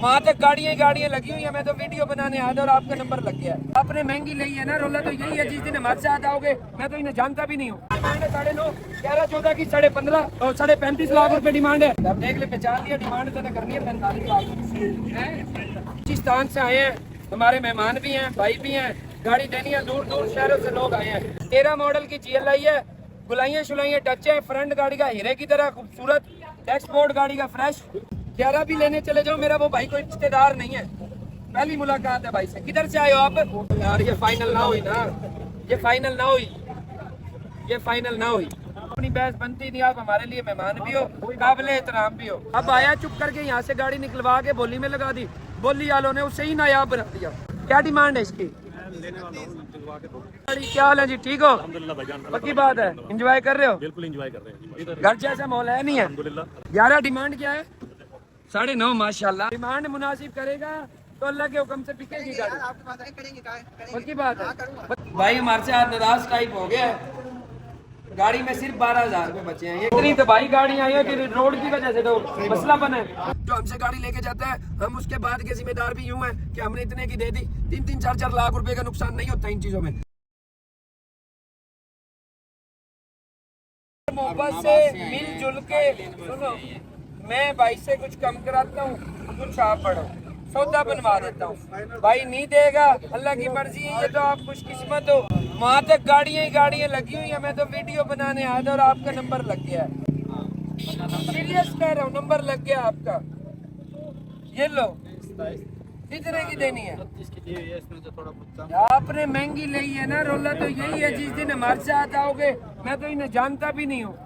वहाँ तक गाड़ियाँ लगी हुई है। मैं तो वीडियो बनाने आया था और आपका नंबर लग गया। आपने महंगी ली है ना, रोला तो यही है। जिस दिन हमारे साथ आओगे मैं तो इन्हें जानता भी नहीं हूँ। डिमांड है 9.5, 11, 14 की 15.5 और 35.5 लाख रुपए डिमांड है। अब देख ले, पहचान लिया। डिमांड तो करनी है 45 लाख। बलूचिस्तान से आए हैं, हमारे मेहमान भी हैं, भाई भी हैं। गाड़ी देनी है, दूर दूर शहरों से लोग आए हैं। 13 मॉडल की GLI है, गुलाइयाँ शुलाइयाँ टच है, फ्रंट गाड़ी का हीरे की तरह खूबसूरत, एक्सपोर्ट गाड़ी का फ्रेश। 11 भी लेने चले जाओ, मेरा वो भाई कोई रिश्तेदार नहीं है, पहली मुलाकात है भाई से। किधर से आए हो आप? यार ये फाइनल ना हुई ना, ये फाइनल ना हुई, ये फाइनल ना हुई। अपनी बहस बनती नहीं, आप हमारे लिए मेहमान भी हो, काबिल एहतराम भी हो। अब आया चुप करके यहाँ से गाड़ी निकलवा के बोली में लगा दी, बोली वालों ने उससे ही नायाब बना दिया। क्या डिमांड है इसकी? क्या हाल है जी, ठीक हो? पक्की बात है, एंजॉय कर रहे हो? बिल्कुल एंजॉय कर रहे हैं। घर जैसा माहौल है नहीं है? 11 डिमांड क्या है? 9.5 माशाल्लाह। डिमांड मुनासिब करेगा तो अल्लाह के हुक्म से बिकेगी गाड़ी। पक्की बात है भाई। हमारे से आज नाराज टाइप हो गया है, गाड़ी में सिर्फ 12,000 रुपए बचे हैं। इतनी तबाही गाड़ी आई है कि रोड की वजह से तो मसला बना है। जो हमसे गाड़ी लेके जाता है, हम उसके बाद के जिम्मेदार भी यूं हैं कि हमने इतने की दे दी। 3-3, 4-4 लाख रुपए का नुकसान नहीं होता इन चीजों में। मोहब्बत से मिलजुल के सुनो, मैं भाई से कुछ कम कराता हूँ, कुछ आप बढ़ो, सौदा बनवा देता हूँ। भाई नहीं देगा, अल्लाह की मर्जी है, ये तो आप खुशकिस्मत हो। वहाँ तक गाड़ियाँ लगी हुई है। मैं तो वीडियो बनाने आया था और आपका नंबर लग गया है। सीरियस कह रहा हूँ, नंबर लग गया आपका। ये लो, कितने की देनी है? आपने महंगी ली है ना, रोला तो यही है। जिस दिन हमारे साथ आओगे मैं तो इन्हें जानता भी नहीं हूँ।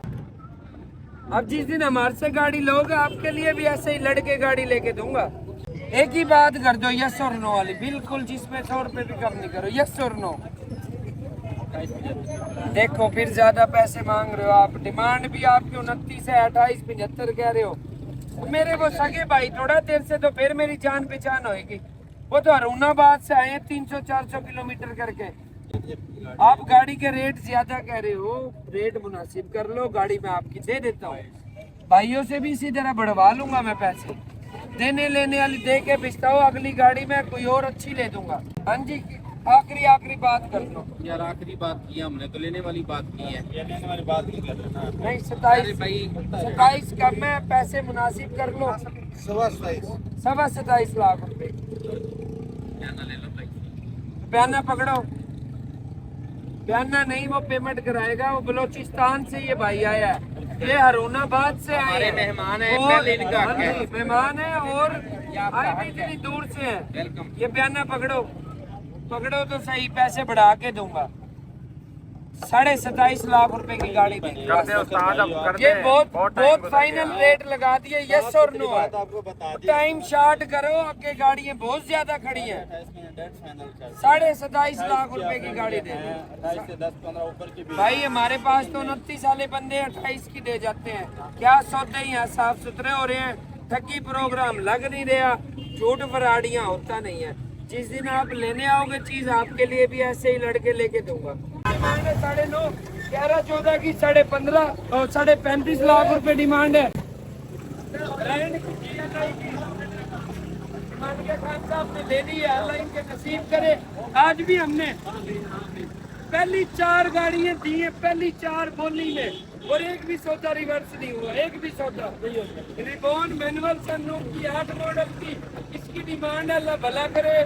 अब जिस दिन हमारे से गाड़ी लोगे, आपके लिए भी ऐसे ही लड़के गाड़ी लेके दूंगा। एक ही बात कर दो, यस और नो वाली, बिल्कुल, जिसमें 100 रुपए भी कम नहीं करो, यस और नो। देखो फिर ज्यादा पैसे मांग रहे हो आप। डिमांड भी आपकी 29 है, 28-75 कह रहे हो। मेरे वो सगे भाई थोड़ा देर से तो फिर मेरी जान पहचान होगी। वो तो अरुणाबाद से आए हैं 300-400 किलोमीटर करके। आप गाड़ी के रेट ज्यादा कह रहे हो, रेट मुनासिब कर लो, गाड़ी मैं आपकी दे देता हूँ। भाइयों से भी इसी तरह बढ़वा लूंगा मैं पैसे। देने लेने वाली दे के भिजता हूँ, अगली गाड़ी में कोई और अच्छी ले दूंगा। हाँ जी, आखिरी बात कर लो यार। आखिरी बात की हमने तो लेने वाली बात की है, लेने वाली बात नहीं कर रहे ना। नहीं, 27 कम है, पैसे मुनासिब कर लो। 27 लाख रुपए ले लो भाई। बयाना पकड़ो। बयाना नहीं, वो पेमेंट कराएगा। वो बलूचिस्तान से ये भाई आया है, ये अरुणाबाद से आए मेहमान है, मेहमान है और आए भी इतनी दूर से है। ये बयाना पकड़ो तो सही, पैसे बढ़ा के दूंगा। 27.5 लाख रुपए की गाड़ी देंगे। ये बहुत फाइनल रेट लगा दिए, यस और नो है। टाइम शॉर्ट करो, आपके गाड़ियाँ बहुत ज्यादा खड़ी हैं। 27.5 लाख रुपए की गाड़ी देंगे भाई। हमारे पास तो 29 वाले बंदे 28 की दे जाते हैं। क्या सौदे ही हैं, साफ सुथरे हो रहे हैं, ठगी प्रोग्राम लग नहीं रहा, झूठ फराड़ियाँ होता नहीं है। जिस दिन आप लेने आओगे चीज, आपके लिए भी ऐसे ही लड़के लेके दूंगा। 9.5, 11, 14 की 15.5 और 35.5 लाख रुपए डिमांड है। खान साहब ने ले ली है, अल्लाह इनके नसीब करे। आज भी हमने पहली 4 गाड़ियां दी है, पहली 4 बोली में, और एक भी सौदा रिवर्स नहीं हुआ, एक भी सौदा। रिबॉन मैनुअल सनरूफ की 8 मॉडल की इसकी डिमांड है, अल्लाह भला करे।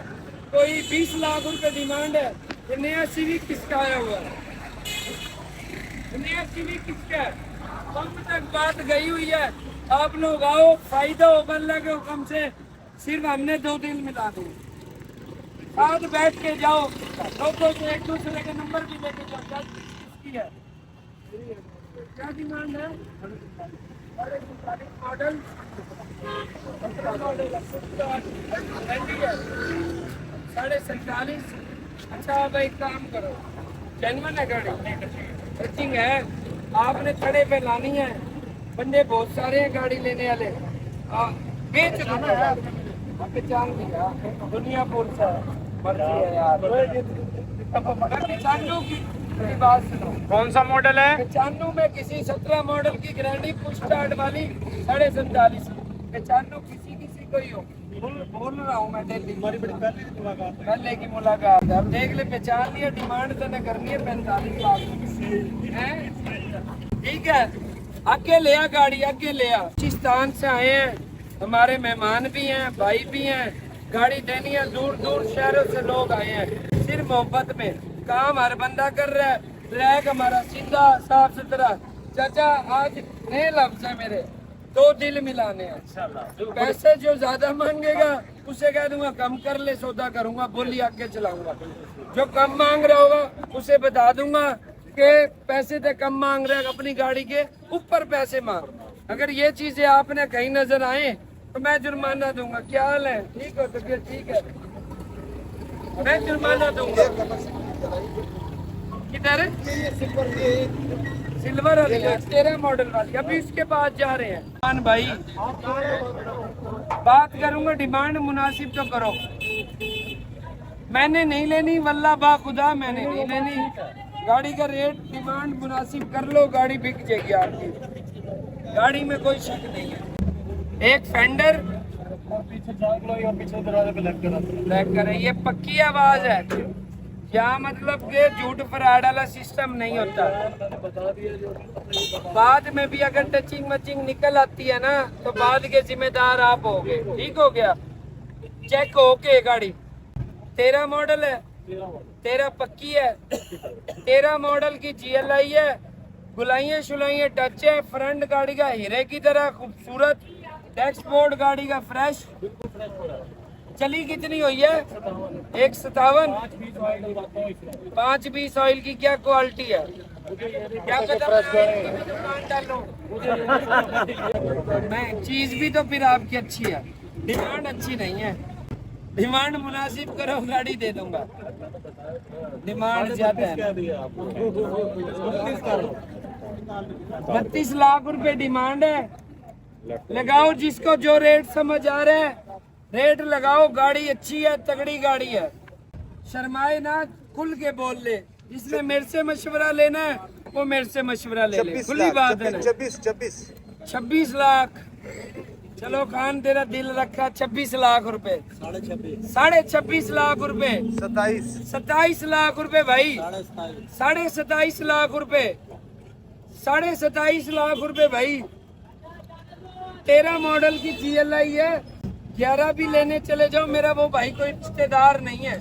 कोई 20 लाख रुपए डिमांड है। ये नया सिविक किसका आया हुआ है? नया सिविक किसका है? पंप तक बात गई हुई है। आप लोग आओ, फायदा हो अल्लाह के हुक्म से। सिर्फ हमने 2 दिन मिला दो, साथ बैठ के जाओ, लोगों से एक दूसरे के नंबर भी लेके जाओ। किसकी है, क्या डिमांड है? मॉडल 47.5। अच्छा अब एक काम करो, जेन्युइन है गाड़ी, सर्चिंग है, आपने खड़े पे लानी है। बंदे बहुत सारे हैं गाड़ी लेने वाले, बेच दो ना यार। पहचान लिया, दुनियापुर से मर्जी है यार। पहचानू की बात सुनो, कौन सा मॉडल है? 95 में किसी 17 मॉडल की गारंटी पुश स्टार्ट वाली 47.5। 95 किसी को ही हो, बोल रहा हूँ मैं दिल्ली, पहले की मुलाकात है। अब देख ले, पहचान लिया, डिमांड तो न करनी है 45 लाख हैं? ठीक है, आगे ले आ गाड़ी, आगे ले आ। पाकिस्तान से आए हैं, हमारे मेहमान भी हैं, भाई भी हैं, गाड़ी देनी है। दूर दूर शहरों से लोग आए हैं सिर्फ मोहब्बत में। काम हर बंदा कर रहा है, ट्रैक हमारा सीधा साफ सुथरा। चाचा आज नए लफ्ज है मेरे, 2 दिल मिलाने हैं। पैसे जो ज्यादा मांगेगा उसे कह दूंगा कम कर ले, सौदा करूंगा, बोली आगे चलाऊंगा। जो कम मांग रहा होगा उसे बता दूंगा कि पैसे तो कम मांग रहे हैं, अपनी गाड़ी के ऊपर पैसे मांग। अगर ये चीजें आपने कहीं नजर आए तो मैं जुर्माना दूंगा। क्या हाल है? ठीक हो? तो ठीक है, मैं जुर्माना दूंगा। किधर है? सिल्वर वाली है, 13 मॉडल वाली। अभी इसके पास जा रहे हैं। हाँ भाई, बात करूंगा, डिमांड मुनासिब तो करो। मैंने नहीं लेनी, वल्लाह बा खुदा मैंने नहीं लेनी। गाड़ी का रेट डिमांड मुनासिब कर लो, गाड़ी बिक जाएगी आपकी। गाड़ी में कोई शक नहीं है। एक फेंडर लैग करे, ये पक्की आवाज है। क्या मतलब कि झूठ फराड वाला सिस्टम नहीं होता। बाद में भी अगर टचिंग मचिंग निकल आती है ना तो बाद के जिम्मेदार आप होगे। ठीक हो गया? Check okay. गाड़ी 13 मॉडल है, 13 पक्की है, 13 मॉडल की GLI है। गुलाइयाँ शुलाइयाँ टच है, फ्रंट गाड़ी का हीरे की तरह खूबसूरत, डैशबोर्ड गाड़ी का फ्रेश। चली कितनी हुई है? 157। 5-20 ऑयल की क्या क्वालिटी है? क्या पता दुकान डालो। मैं चीज भी तो फिर आपकी अच्छी है, डिमांड अच्छी नहीं है। डिमांड मुनासिब करो, गाड़ी दे दूंगा। डिमांड ज्यादा है। 32 लाख रुपए डिमांड है। लगाओ, जिसको जो रेट समझ आ रहा है रेट लगाओ। गाड़ी अच्छी है, तगड़ी गाड़ी है। शर्माए ना, खुल के बोल ले। जिसने मेरे से मशवरा लेना है वो मेरे से मशवरा ले ले, खुली बात है। 26 लाख। चलो खान, तेरा दिल रखा। 26 लाख रुपए, 26.5 लाख रुपए, 27 लाख रुपए भाई, 27.5 लाख रुपए, 27.5 लाख रुपए भाई। 13 मॉडल की GLI है। 11 भी लेने चले जाओ, मेरा वो भाई कोई रिश्तेदार नहीं है,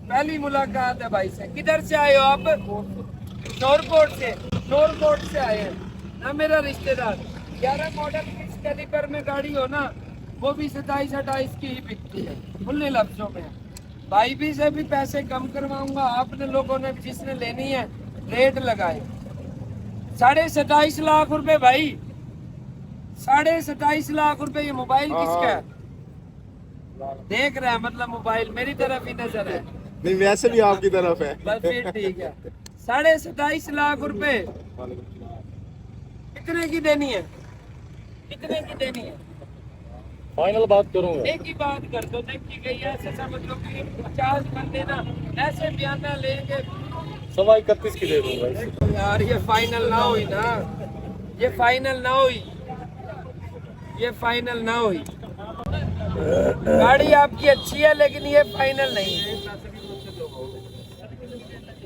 पहली मुलाकात है भाई से। किधर से आए हो आप? शोरकोट से। शोरकोट से आए हैं ना मेरा रिश्तेदार। 11 मॉडल की इस कैलिपर में गाड़ी हो ना, वो भी 27-28 की ही बिकती है, खुले लफ्जों में। भाई भी से भी पैसे कम करवाऊंगा। आपने लोगों ने जिसने लेनी है रेट लगाए। 27.5 लाख रुपए भाई, 27.5 लाख रुपए। ये मोबाइल किसका है? देख रहा है मतलब मोबाइल मेरी तरफ ही नजर है। नहीं, वैसे भी आपकी तरफ है। बस फिर ठीक है। 27.5 लाख रुपए कितने की देनी है? कितने की देनी है? फाइनल बात करूंगा। एक ही बात कर दो। देखी गई ऐसे समझ लो कि 50 बंदे ना ऐसे बयाना लेंगे। 31.25 की दे दूंगा। यार ये फाइनल ना हुई ना, ये फाइनल ना हुई, ये फाइनल ना हुई। गाड़ी आपकी अच्छी है लेकिन ये फाइनल नहीं है।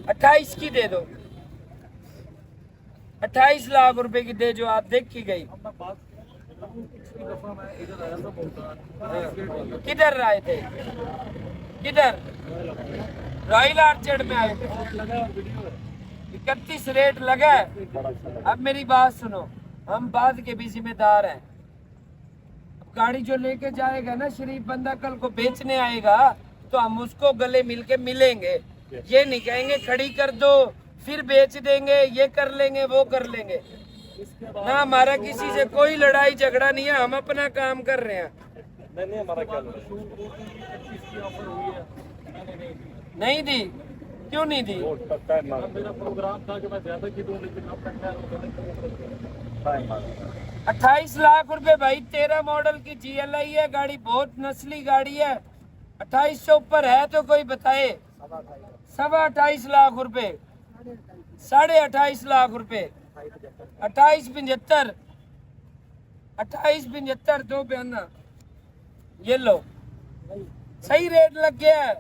28 की दे दो, 28 लाख रुपए की दे जो आप। देखी गई किधर आए थे? किधर? रॉयल आर्चर्ड में आए थे। 31 रेट लगा है। अब मेरी बात सुनो, हम बाद के भी जिम्मेदार हैं। गाड़ी जो लेके जाएगा ना शरीफ बंदा, कल को बेचने आएगा तो हम उसको गले मिल के मिलेंगे। ये नहीं कहेंगे खड़ी कर दो फिर बेच देंगे, ये कर लेंगे वो कर लेंगे ना। हमारा किसी से कोई लड़ाई झगड़ा नहीं है, हम अपना काम कर रहे हैं। नहीं हमारा क्या नहीं दी? क्यों नहीं दी? मेरा प्रोग्राम था कि मैं ज्यादा की दूं, लेकिन अब 28 लाख रुपए भाई। 13 मॉडल की GLI है। गाड़ी बहुत नस्ली गाड़ी है। 28 से ऊपर है तो कोई बताए। 28.25 लाख रुपए, 28.5 लाख रुपए, 28.75, 28.75 2 बयाना ये लो, सही रेट लग गया है।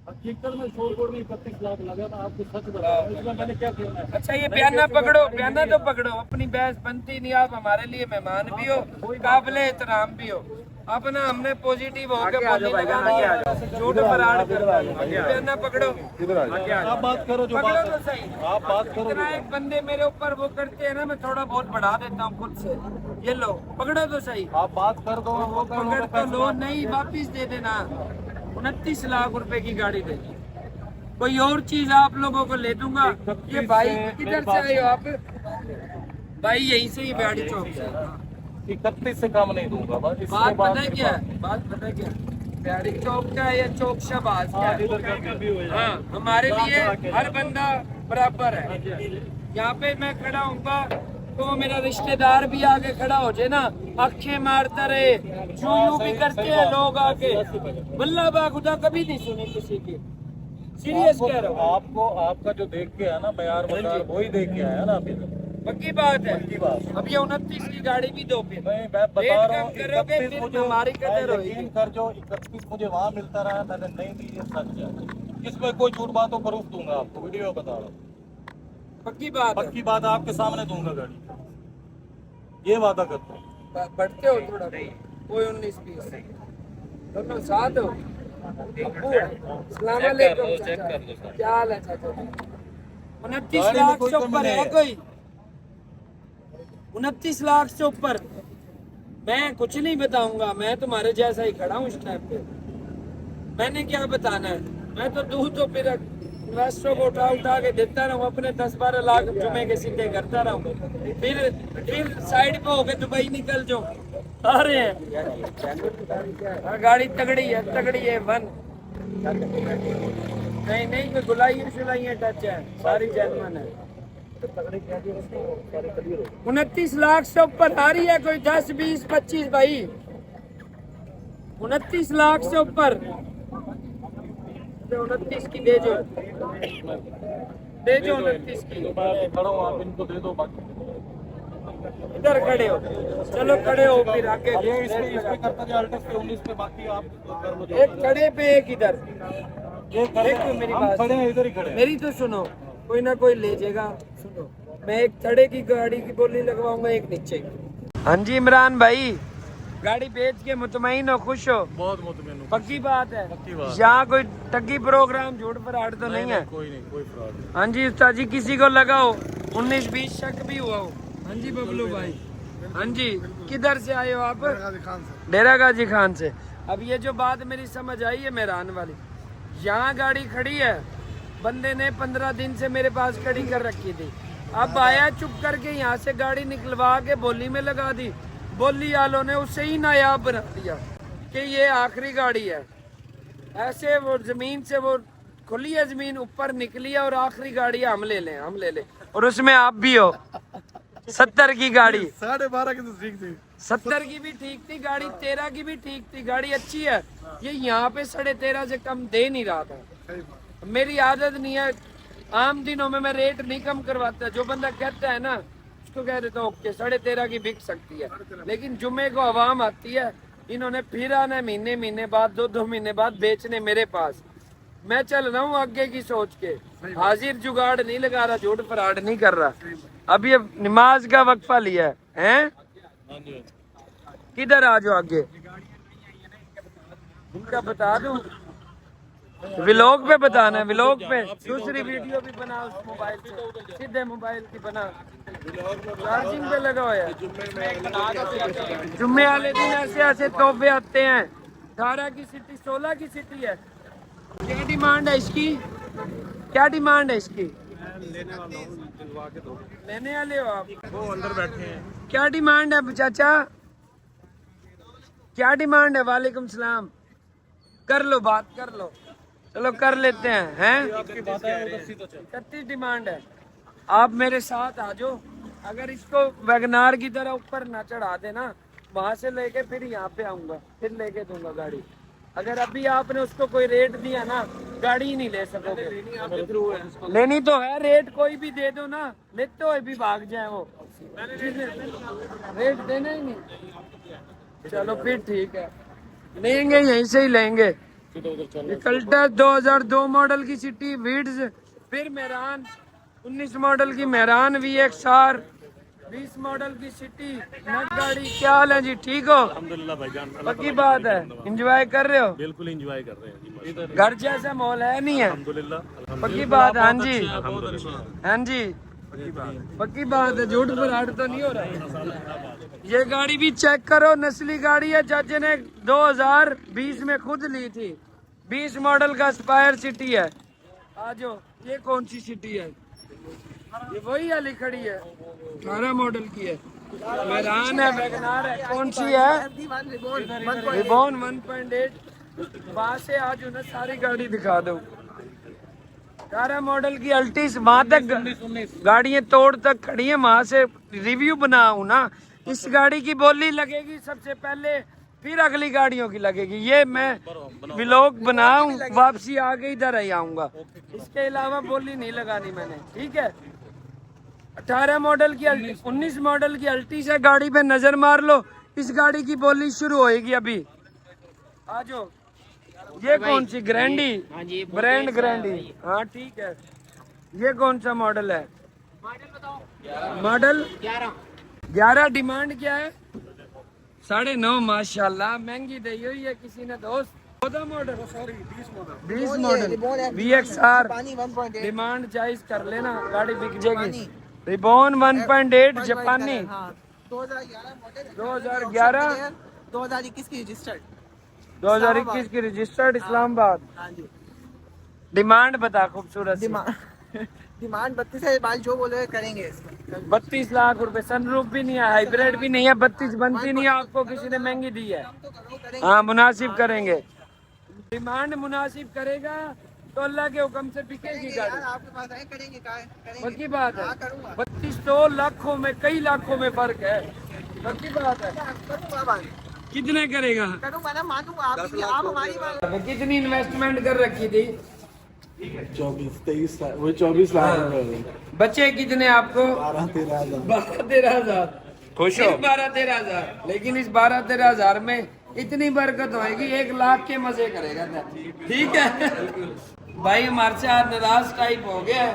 हकीकत में 100 करोड़ में 31 लाख लगा था, आपको सच बता रहा हूं। इसमें मैंने क्या किया? अच्छा ये बयाना पकड़ो, बयाना तो पकड़ो, अपनी बहस बनती नहीं। आप हमारे लिए मेहमान भी हो, काबिले एहतराम भी हो। अपना हमने पॉजिटिव होकर बोलने लगाना, झूठ फराड कर बयाना पकड़ो। आप बात करो, जो पकड़ो बात तो सही। आप बात करो। इतना एक बंदे मेरे ऊपर वो करते हैं ना, मैं थोड़ा बहुत बढ़ा देता हूँ खुद से। ये लो, पकड़ो तो सही। आप बात कर दो। वो पकड़ तो लो, नहीं वापिस दे देना। 29 लाख रुपए की गाड़ी दे। कोई और चीज आप लोगों को ले दूंगा। ये भाई किधर से आए हो आप? भाई यहीं से ही ब्याड़ी चौक से। 31 से कम नहीं दूंगा। बस इसके बात बाद पता है क्या है? बात पता है क्या? ब्याड़ी चौक का है या चौक शहबाज का है? इधर का भी हो जाए। हाँ, हमारे लिए हर बंदा बराबर है। यहाँ पे मैं खड़ा हूँगा तो मेरा रिश्तेदार भी आगे खड़ा हो जाए ना, आंखें मारता रहे, यूं भी करते हैं लोग आके। बल्ला बा खुदा कभी नहीं सुने किसी की। सीरियस कह रहा हूँ। आपको आपका जो देख के है ना बयार बयार वही देख के आया ना अभी। पक्की बात है। पक्की बात। अब ये 29 की गाड़ी भी दो फिर। नहीं, मैं बता रेट रहा कम हूँ, करोगे 31 फिर मुझे हमारी कदर होगी। यकीन कर, जो 31 मुझे वहाँ मिलता रहा, मैंने नहीं दी, ये सच है। इसमें कोई झूठ बात हो, प्रूफ दूंगा आपको, वीडियो बता रहा हूँ। पक्की बात है। पक्की बात आपके सामने दूंगा गाड़ी, ये वादा करता हूँ। बढ़ते हो थोड़ा, कोई 19-20 दोनों साथ हो। अब्बू अस्सलाम वालेकुम चाचा, क्या हाल है चाचा? 29 लाख से ऊपर है कोई? 29 लाख से ऊपर मैं कुछ नहीं बताऊंगा। मैं तुम्हारे जैसा ही खड़ा हूँ इस टाइम पे। मैंने क्या बताना है? मैं तो दूं तो फिर इन्वेस्टरों को उठा उठा के देता रहूं, अपने 10-12 लाख जुमे के सीधे करता रहूं, फिर साइड पे होके दुबई निकल जाऊं। आ रहे हैं गाड़ी तगड़ी है वन। नहीं कोई गुलाइयाँ टच है, सारी जेन्युइन है। 29 लाख से ऊपर आ रही है कोई 10, 20, 25 भाई। 29 लाख से ऊपर 29 की दे जो 29 की। मैं खड़ा हूँ, आप इनको दे दो। बाकी इधर खड़े हो, चलो खड़े हो फिर आगे। ये इस पे करता जाए अल्टस पे 19 पे, बाकी आप कर लो। एक खड़े पे एक इधर। देखो मेरी हम बात, खड़े हैं, इधर ही खड़े हैं। मेरी तो सुनो, कोई ना कोई ले जाएगा। सुनो, मैं एक थड़े की गाड़ी की बोली लगवाऊंगा, एक नीचे की। हाँ जी इमरान भाई, गाड़ी बेच के मुतमईन हो, खुश हो? बहुत मुतमईन हूँ। पक्की बात है। पक्की बात। यहाँ कोई ठगी प्रोग्राम झूठ फराड तो नहीं है? कोई नहीं, कोई फ्रॉड नहीं। हाँ जी उस्ताद जी, किसी को लगा हो 19-20 शक भी हुआ हो? हाँ जी बबलू भाई। हाँ जी, किधर से आए हो आप? डेरा गाजी खान से। अब ये जो बात मेरी समझ आई है मेहरान वाली, यहाँ गाड़ी खड़ी है, बंदे ने 15 दिन से मेरे पास खड़ी कर रखी थी। अब आया चुप करके यहाँ से गाड़ी निकलवा के बोली में लगा दी। बोली वालों ने उसे ही नायाब बना दिया कि ये आखिरी गाड़ी है। ऐसे वो जमीन से वो खुली है, जमीन ऊपर निकली है और आखिरी गाड़ी हम ले लें। और उसमें आप भी हो। 70 की गाड़ी, 12.5 की तो ठीक थी। 70 की भी ठीक थी गाड़ी, 13 की भी ठीक थी गाड़ी, अच्छी है। ये यहाँ पे 13.5 से कम दे नहीं रहा था। मेरी आदत नहीं है, आम दिनों में मैं रेट नहीं कम करवाता। जो बंदा कहता है ना उसको कह देता हूँ ओके 13.5 की बिक सकती है। लेकिन जुम्मे को आवाम आती है, इन्होंने फिर आना महीने बाद, 2 महीने बाद बेचने मेरे पास। मैं चल रहा हूँ आगे की सोच के, हाजिर जुगाड़ नहीं लगा रहा, झूठ फराड नहीं कर रहा। अब ये नमाज का वक्फा लिया है, हैं? किधर आ जाओ आगे, इनका बता दूं। व्लॉग पे बताना है, व्लॉग पे। दूसरी वीडियो भी बना उस मोबाइल से, सीधे मोबाइल की बना, चार्जिंग पे लगा हुआ है। जुम्मे वाले दिन ऐसे तोहफे आते हैं। 18 की सिटी, 16 की सिटी है। क्या डिमांड है इसकी? क्या डिमांड है इसकी? लेने वाले हो आप? वो अंदर बैठे हैं। क्या डिमांड है चाचा? क्या डिमांड है? वालेकुम सलाम। कर लो, बात कर लो, चलो कर लेते हैं। आपकी बात है, 31 डिमांड है। आप मेरे साथ आ जाओ। अगर इसको वैगनार की तरह ऊपर ना चढ़ा देना, वहां से लेके फिर यहाँ पे आऊंगा, फिर लेके दूंगा गाड़ी। अगर अभी आपने उसको कोई रेट दिया ना, गाड़ी ही नहीं ले सकोगे। लेनी तो है, रेट कोई भी दे दो ना, लेते हुए भी भाग जाए वो। रेट देना ही नहीं, चलो फिर ठीक है। लेंगे यहीं से ही लेंगे। कल्टस 2002 मॉडल की सिटी वीड्स, फिर मेहरान 19 मॉडल की मेहरान VXR, 20 मॉडल की सिटी नट गाड़ी। क्या हाल है जी, ठीक हो? अल्हम्दुलिल्लाह भाईजान, पक्की बात है, एंजॉय कर रहे हो? बिल्कुल एंजॉय कर रहे हैं जी, घर जैसा माहौल है नहीं है? अल्हम्दुलिल्लाह। पक्की बात है। हाँ जी, हाँ जी, पक्की बात है, झूठ फराड तो नहीं हो रहा। ये गाड़ी भी चेक करो, नस्ली गाड़ी है, जज ने 2020 में खुद ली थी। 20 मॉडल का स्पायर सिटी है। आजो, ये कौन सी सिटी है? ये वही वाली खड़ी है, 18 मॉडल की है, मेहरान है, वैगनार है। कौन सी है? रिबॉन 1.8। वहां से आज उन्हें सारी गाड़ी दिखा दो। 18 मॉडल की अल्टिस, वहां तक गाड़ियां तोड़ तक खड़ी है, वहां से रिव्यू बनाऊं ना। इस गाड़ी की बोली लगेगी सबसे पहले, फिर अगली गाड़ियों की लगेगी। ये मैं व्लॉग बनाऊं, वापसी आगे इधर ही आऊंगा। इसके अलावा बोली नहीं लगानी मैंने, ठीक है? 18 मॉडल की 19 मॉडल की अल्टिस है, गाड़ी पे नजर मार लो। इस गाड़ी की बोली शुरू होएगी अभी। आजो, ये कौन सी ग्रैंडी? ब्रांड ग्रैंडी, हाँ ठीक है। ये कौन सा मॉडल है? मॉडल 11। डिमांड क्या है? 9.5। माशाल्लाह, महंगी दी हुई है किसी ने दोस्त। 14 model, sorry 20 model VXR। Demand जायज कर लेना, गाड़ी बिक जाएगी। रिबॉन 1.8 जापानी, 2011 2021 की रजिस्टर्ड। 2021 की रजिस्टर्ड, इस्लामाबाद। डिमांड बता खूबसूरत सी। डिमांड 32 है, बाल जो बोले करेंगे इसमें। 32 लाख रुपए। सनरूफ भी नहीं है, हाइब्रिड भी नहीं है, 32 बनती नहीं है, आपको किसी ने महंगी दी है। हाँ, मुनासिब करेंगे। डिमांड मुनासिब करेगा तो अल्लाह के हुक्म से बिकेगी गाड़ी। आपके पास आए करेंगे, पक्की बात है। करूंगा। 32 लाखों में, कई लाखों में फर्क है। पक्की बात है। कितने करेगा? करूंगा ना, मानूंगा आप हमारी बात। कितनी इन्वेस्टमेंट कर रखी थी? 24-23 वो 24 लाख रुपए। बच्चे कितने आपको? 12-13 हजार। खुश हो? 12-13 हजार। लेकिन इस 12-13 हजार में इतनी बरकत होएगी, 1 लाख के मजे करेगा। ठीक है भाई, हमारे से आज नाराज टाइप हो गया है।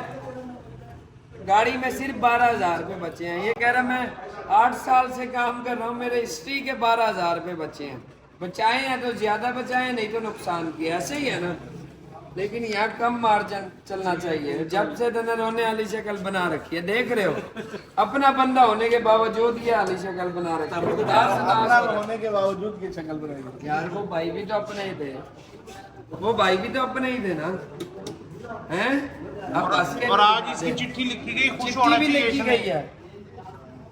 गाड़ी में सिर्फ 12 हजार रुपये बचे हैं। ये कह रहा मैं 8 साल से काम कर रहा हूँ, मेरे हिस्ट्री के 12 हजार रुपये बचे हैं। बचाए हैं तो ज्यादा बचाए, नहीं तो नुकसान किया। ऐसे ही है ना। लेकिन यहाँ कम मार्जिन चलना चाहिए। जब से तो रोने वाली शक्ल बना रखी है, देख रहे हो? अपना बंदा होने के बावजूद ये वाली शक्ल बना रखी है। होने के बावजूद की शक्ल बनाई यार वो भाई भी तो अपने ही थे, वो भाई भी तो अपने ही थे ना, हैं? अब और आज इसकी चिट्ठी लिखी गई, खुश होना चिट्ठी भी चाहिए लिखी गई है।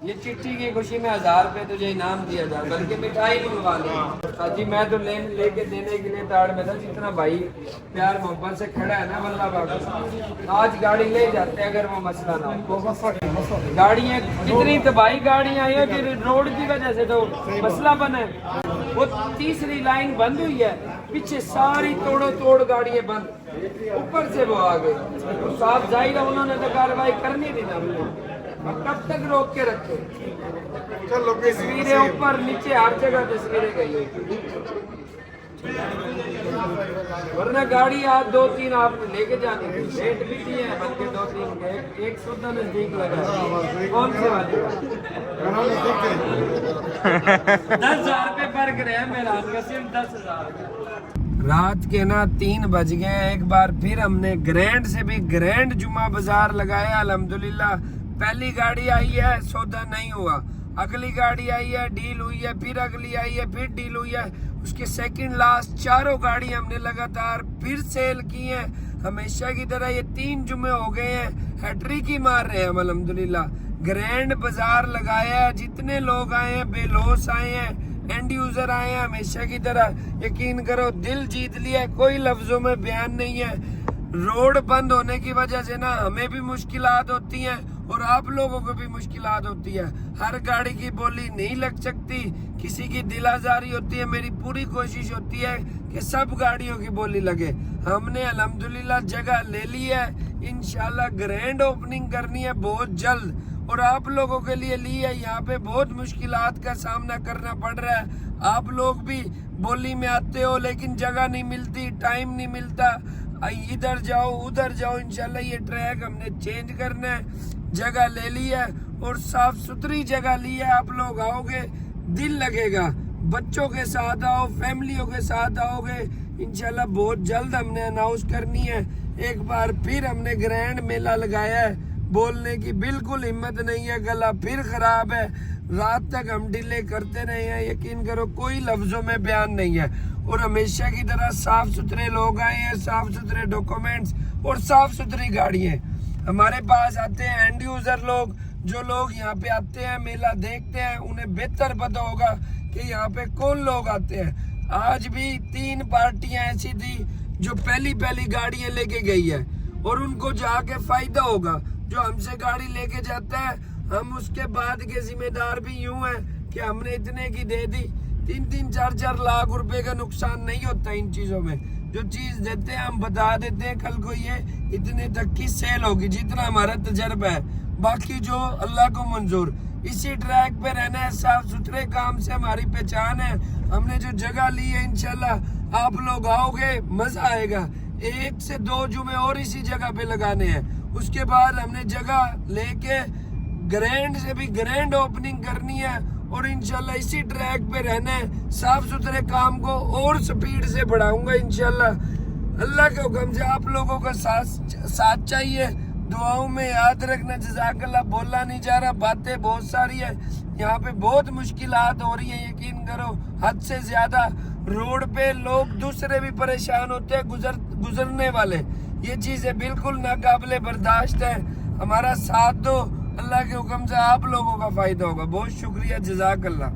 ये चिट्ठी की खुशी में 1000 रुपए तुझे इनाम दिया जाए, बल्कि मिठाई मंगवा ली। जी मैं तो लेके देने के लिए ताड़ में था। जितना भाई प्यार मोहब्बत से खड़ा है ना वल्लाह बाबा, आज गाड़ी ले जाते अगर वो मसला ना हो। गाड़ियाँ कितनी तबाही गाड़ियाँ आई है, फिर रोड की वजह से तो मसला बना है। वो तीसरी लाइन बंद हुई है, पीछे सारी तोड़ो तोड़ गाड़ियाँ बंद, ऊपर से वो आ गए। साफ जाहिर है उन्होंने तो कार्रवाई करनी थी ना। कब तक रोक के रखे? तस्वीरें ऊपर नीचे हर जगह तस्वीरें गई हुई, वरना गाड़ी आज 2-3 आपने लेके जानी थी। रेट भी दिए हैं बल्कि 2-3 के, एक सौदा नजदीक लगा। कौन से वाले? 10,000 रुपये फर्क रहे मेरा, सिर्फ 10,000। रात के ना 3 बज गए। एक बार फिर हमने ग्रैंड से भी ग्रैंड जुमा बाजार लगाया। अल्हम्दुलिल्लाह पहली गाड़ी आई है, सौदा नहीं हुआ। अगली गाड़ी आई है, डील हुई है। फिर अगली आई है, फिर डील हुई है। उसके सेकंड लास्ट 4 गाड़ी हमने लगातार फिर सेल की हैं। हमेशा की तरह ये 3 जुमे हो गए हैं, हैट्रिक ही मार रहे हैं हम अल्हम्दुलिल्लाह। ग्रैंड बाजार लगाया है, जितने लोग आए हैं बेलोस आए हैं, एंड यूजर आए हैं हमेशा की तरह। यकीन करो दिल जीत लिया, कोई लफ्जों में बयान नहीं है। रोड बंद होने की वजह से ना हमें भी मुश्किलात होती हैं और आप लोगों को भी मुश्किलात होती है। हर गाड़ी की बोली नहीं लग सकती, किसी की दिल आजारी होती है। मेरी पूरी कोशिश होती है कि सब गाड़ियों की बोली लगे। हमने अल्हम्दुलिल्लाह जगह ले ली है, इंशाल्लाह ग्रैंड ओपनिंग करनी है बहुत जल्द। और आप लोगों के लिए ली है। यहाँ पे बहुत मुश्किलात का सामना करना पड़ रहा है। आप लोग भी बोली में आते हो लेकिन जगह नहीं मिलती, टाइम नहीं मिलता, इधर जाओ उधर जाओ। इंशाल्लाह ये ट्रैक हमने चेंज करना है, जगह ले ली है और साफ सुथरी जगह ली है। आप लोग आओगे दिल लगेगा, बच्चों के साथ आओ, फैमिलियों के साथ आओगे। इंशाल्लाह बहुत जल्द हमने अनाउंस करनी है। एक बार फिर हमने ग्रैंड मेला लगाया है, बोलने की बिल्कुल हिम्मत नहीं है, गला फिर खराब है। रात तक हम डिले करते रहे हैं, यकीन करो कोई लफ्जों में बयान नहीं है। और हमेशा की तरह साफ सुथरे लोग आए हैं, साफ सुथरे डॉक्यूमेंट्स और साफ सुथरी गाड़ियाँ हमारे पास आते हैं। एंड यूजर लोग, जो लोग यहाँ पे आते हैं, मेला देखते हैं, उन्हें बेहतर पता होगा कि यहाँ पे कौन लोग आते हैं। आज भी 3 पार्टियां ऐसी थी जो पहली गाड़ियां लेके गई है और उनको जाके फायदा होगा। जो हमसे गाड़ी लेके जाता है, हम उसके बाद के जिम्मेदार भी यूं हैं कि हमने इतने की दे दी। 3-3, 4-4 लाख रुपए का नुकसान नहीं होता इन चीजों में। जो चीज देते हैं हम बता देते हैं, कल को ये इतने तक की सेल होगी, जितना हमारा तजर्बा है। बाकी जो अल्लाह को मंजूर। इसी ट्रैक पे रहना है, साफ सुथरे काम से हमारी पहचान है। हमने जो जगह ली है, इंशाल्लाह आप लोग आओगे मजा आएगा। 1 से 2 जुमे और इसी जगह पे लगाने हैं। उसके बाद हमने जगह लेके ग्रैंड से भी ग्रैंड ओपनिंग करनी है और इंशाल्लाह इसी ट्रैक पे रहना है। साफ सुथरे काम को और स्पीड से बढ़ाऊंगा इंशाल्लाह। अल्लाह के हुक्म से आप लोगों का साथ चाहिए। दुआओं में याद रखना। जज़ाकल्लाह। बोला नहीं जा रहा, बातें बहुत सारी है। यहाँ पे बहुत मुश्किलात हो रही है, यकीन करो हद से ज्यादा। रोड पे लोग दूसरे भी परेशान होते हैं, गुजरने वाले। ये चीजें बिल्कुल नाकाबिले बर्दाश्त है। हमारा साथ दो, अल्लाह के हुक्म से आप लोगों का फायदा होगा। बहुत शुक्रिया, जज़ाकल्लाह।